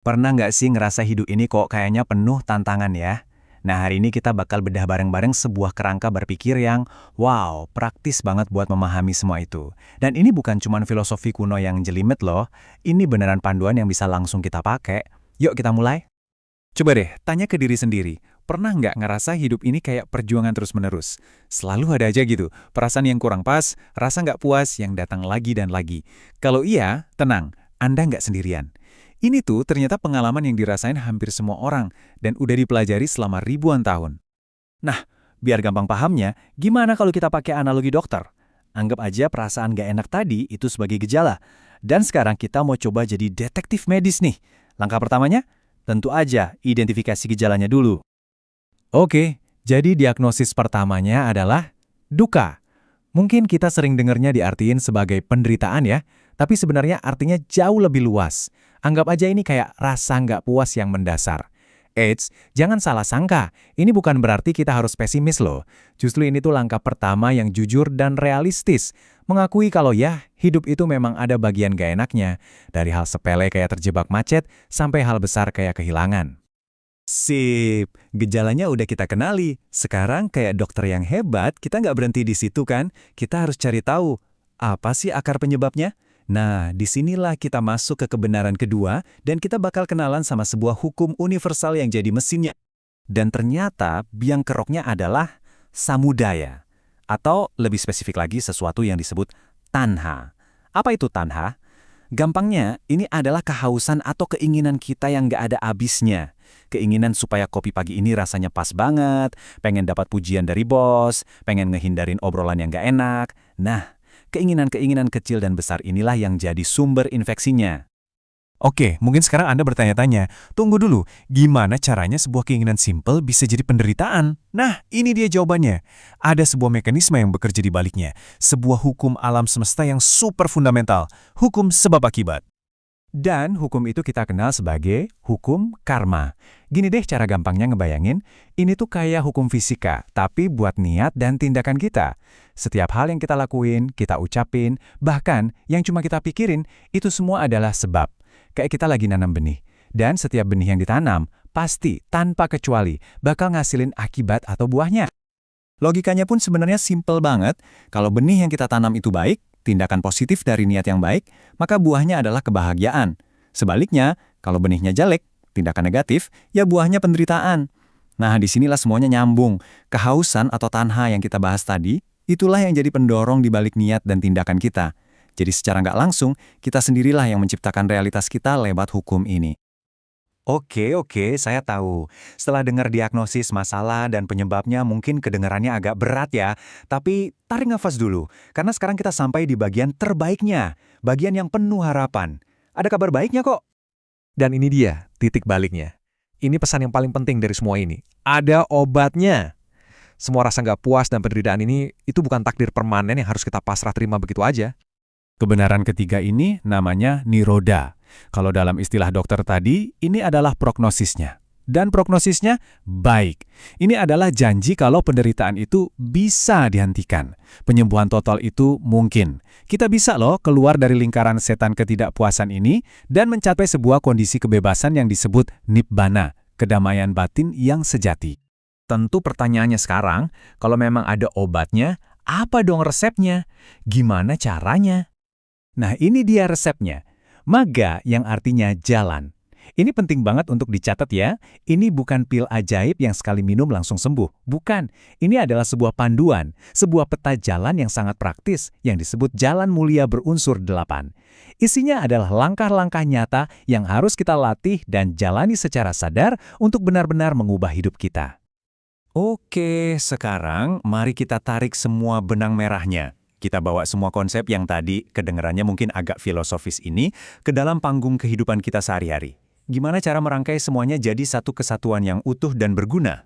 Pernah nggak sih ngerasa hidup ini kok kayaknya penuh tantangan ya? Nah, hari ini kita bakal bedah bareng-bareng sebuah kerangka berpikir yang, wow, praktis banget buat memahami semua itu. Dan ini bukan cuma filosofi kuno yang jelimet loh, ini beneran panduan yang bisa langsung kita pakai. Yuk kita mulai. Coba deh, tanya ke diri sendiri. Pernah nggak ngerasa hidup ini kayak perjuangan terus-menerus? Selalu ada aja gitu, perasaan yang kurang pas, rasa nggak puas yang datang lagi dan lagi. Kalau iya, tenang, Anda nggak sendirian. Ini tuh ternyata pengalaman yang dirasain hampir semua orang dan udah dipelajari selama ribuan tahun. Nah, biar gampang pahamnya, gimana kalau kita pakai analogi dokter? Anggap aja perasaan gak enak tadi itu sebagai gejala. Dan sekarang kita mau coba jadi detektif medis nih. Langkah pertamanya, tentu aja identifikasi gejalanya dulu. Oke, jadi diagnosis pertamanya adalah duka. Mungkin kita sering dengarnya diartiin sebagai penderitaan ya, tapi sebenarnya artinya jauh lebih luas. Anggap aja ini kayak rasa nggak puas yang mendasar. Eits, jangan salah sangka, ini bukan berarti kita harus pesimis loh. Justru ini tuh langkah pertama yang jujur dan realistis. Mengakui kalau ya, hidup itu memang ada bagian gak enaknya. Dari hal sepele kayak terjebak macet, sampai hal besar kayak kehilangan. Sip, gejalanya udah kita kenali. Sekarang kayak dokter yang hebat, kita nggak berhenti di situ kan? Kita harus cari tahu, apa sih akar penyebabnya? Nah, disinilah kita masuk ke kebenaran kedua, dan kita bakal kenalan sama sebuah hukum universal yang jadi mesinnya. Dan ternyata, biang keroknya adalah samudaya. Atau lebih spesifik lagi sesuatu yang disebut tanha. Apa itu tanha? Gampangnya, ini adalah kehausan atau keinginan kita yang nggak ada habisnya. Keinginan supaya kopi pagi ini rasanya pas banget, pengen dapat pujian dari bos, pengen ngehindarin obrolan yang nggak enak. Nah, keinginan-keinginan kecil dan besar inilah yang jadi sumber infeksinya. Oke, mungkin sekarang Anda bertanya-tanya, tunggu dulu, gimana caranya sebuah keinginan simpel bisa jadi penderitaan? Nah, ini dia jawabannya. Ada sebuah mekanisme yang bekerja di baliknya, sebuah hukum alam semesta yang super fundamental, hukum sebab akibat. Dan hukum itu kita kenal sebagai hukum karma. Gini deh cara gampangnya ngebayangin, ini tuh kayak hukum fisika, tapi buat niat dan tindakan kita. Setiap hal yang kita lakuin, kita ucapin, bahkan yang cuma kita pikirin, itu semua adalah sebab. Kayak kita lagi nanam benih. Dan setiap benih yang ditanam, pasti tanpa kecuali bakal ngasilin akibat atau buahnya. Logikanya pun sebenarnya simpel banget. Kalau benih yang kita tanam itu baik, tindakan positif dari niat yang baik, maka buahnya adalah kebahagiaan. Sebaliknya, kalau benihnya jelek, tindakan negatif, ya buahnya penderitaan. Nah, disinilah semuanya nyambung. Kehausan atau tanha yang kita bahas tadi, itulah yang jadi pendorong di balik niat dan tindakan kita. Jadi secara nggak langsung, kita sendirilah yang menciptakan realitas kita lewat hukum ini. Oke, saya tahu. Setelah dengar diagnosis masalah dan penyebabnya mungkin kedengarannya agak berat ya. Tapi tarik nafas dulu, karena sekarang kita sampai di bagian terbaiknya, bagian yang penuh harapan. Ada kabar baiknya kok. Dan ini dia, titik baliknya. Ini pesan yang paling penting dari semua ini. Ada obatnya. Semua rasa nggak puas dan penderitaan ini, itu bukan takdir permanen yang harus kita pasrah terima begitu aja. Kebenaran ketiga ini namanya niroda. Kalau dalam istilah dokter tadi, ini adalah prognosisnya. Dan prognosisnya baik. Ini adalah janji kalau penderitaan itu bisa dihentikan. Penyembuhan total itu mungkin. Kita bisa loh keluar dari lingkaran setan ketidakpuasan ini dan mencapai sebuah kondisi kebebasan yang disebut nibbana, kedamaian batin yang sejati. Tentu pertanyaannya sekarang, kalau memang ada obatnya, apa dong resepnya? Gimana caranya? Nah, ini dia resepnya. Maga yang artinya jalan. Ini penting banget untuk dicatat ya. Ini bukan pil ajaib yang sekali minum langsung sembuh. Bukan. Ini adalah sebuah panduan, sebuah peta jalan yang sangat praktis yang disebut jalan mulia berunsur 8. Isinya adalah langkah-langkah nyata yang harus kita latih dan jalani secara sadar untuk benar-benar mengubah hidup kita. Oke, sekarang mari kita tarik semua benang merahnya. Kita bawa semua konsep yang tadi kedengarannya mungkin agak filosofis ini ke dalam panggung kehidupan kita sehari-hari. Gimana cara merangkai semuanya jadi satu kesatuan yang utuh dan berguna?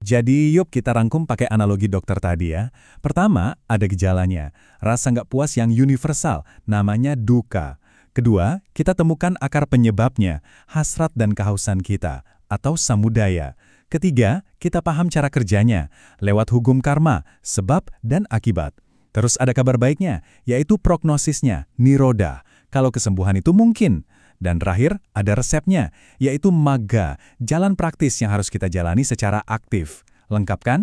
Jadi yuk kita rangkum pakai analogi dokter tadi ya. Pertama, ada gejalanya. Rasa nggak puas yang universal, namanya duka. Kedua, kita temukan akar penyebabnya, hasrat dan kehausan kita, atau samudaya. Ketiga, kita paham cara kerjanya, lewat hukum karma, sebab dan akibat. Terus ada kabar baiknya, yaitu prognosisnya, niroda. Kalau kesembuhan itu mungkin. Dan terakhir, ada resepnya, yaitu MAGA, jalan praktis yang harus kita jalani secara aktif. Lengkap kan?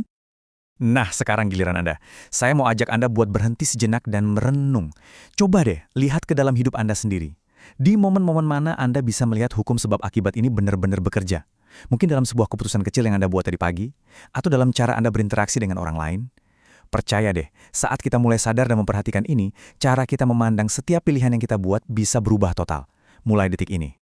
Nah, sekarang giliran Anda. Saya mau ajak Anda buat berhenti sejenak dan merenung. Coba deh, lihat ke dalam hidup Anda sendiri. Di momen-momen mana Anda bisa melihat hukum sebab akibat ini benar-benar bekerja? Mungkin dalam sebuah keputusan kecil yang Anda buat tadi pagi, atau dalam cara Anda berinteraksi dengan orang lain. Percaya deh, saat kita mulai sadar dan memperhatikan ini, cara kita memandang setiap pilihan yang kita buat bisa berubah total. Mulai detik ini.